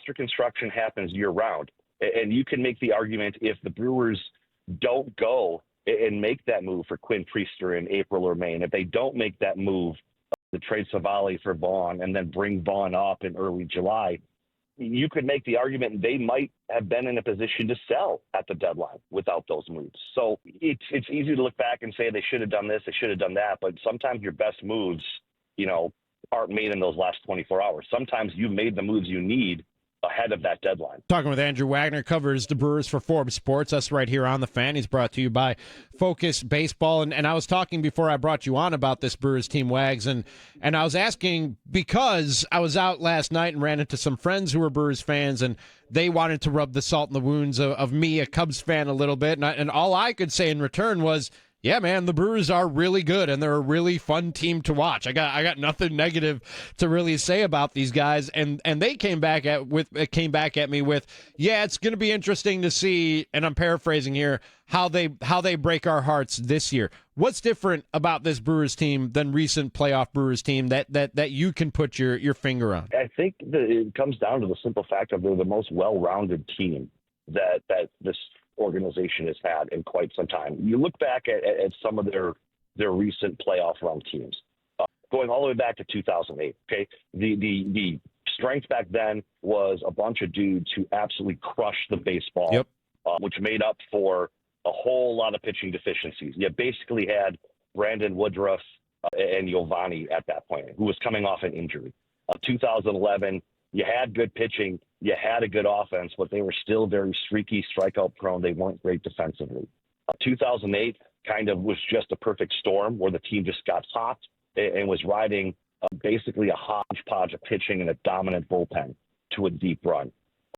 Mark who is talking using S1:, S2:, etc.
S1: roster construction happens year-round. And you can make the argument if the Brewers don't go and make that move for Quinn Priester in April or May, and if they don't make that move to trade Savali for Vaughn and then bring Vaughn up in early July, you could make the argument they might have been in a position to sell at the deadline without those moves. So it's easy to look back and say they should have done this, they should have done that, but sometimes your best moves, aren't made in those last 24 hours. Sometimes you made the moves you need ahead of that deadline.
S2: Talking with Andrew Wagner, covers the Brewers for Forbes Sports. Us right here on The Fan. He's brought to you by Focus Baseball. And I was talking before I brought you on about this Brewers team, Wags, and I was asking because I was out last night and ran into some friends who were Brewers fans, and they wanted to rub the salt in the wounds of me, a Cubs fan, a little bit. And all I could say in return was, yeah, man, the Brewers are really good, and they're a really fun team to watch. I got nothing negative to really say about these guys, and they came back at me with, yeah, it's going to be interesting to see, and I'm paraphrasing here, how they break our hearts this year. What's different about this Brewers team than recent playoff Brewers team that you can put your finger on?
S1: I think that it comes down to the simple fact that they're the most well-rounded team that this organization has had in quite some time. You look back at some of their recent playoff run teams, going all the way back to 2008. Okay, the strength back then was a bunch of dudes who absolutely crushed the baseball,
S2: yep.
S1: Which made up for a whole lot of pitching deficiencies. You basically had Brandon Woodruff and Giovanni at that point, who was coming off an injury. 2011. You had good pitching, you had a good offense, but they were still very streaky, strikeout prone. They weren't great defensively. 2008 kind of was just a perfect storm where the team just got hot and was riding basically a hodgepodge of pitching and a dominant bullpen to a deep run.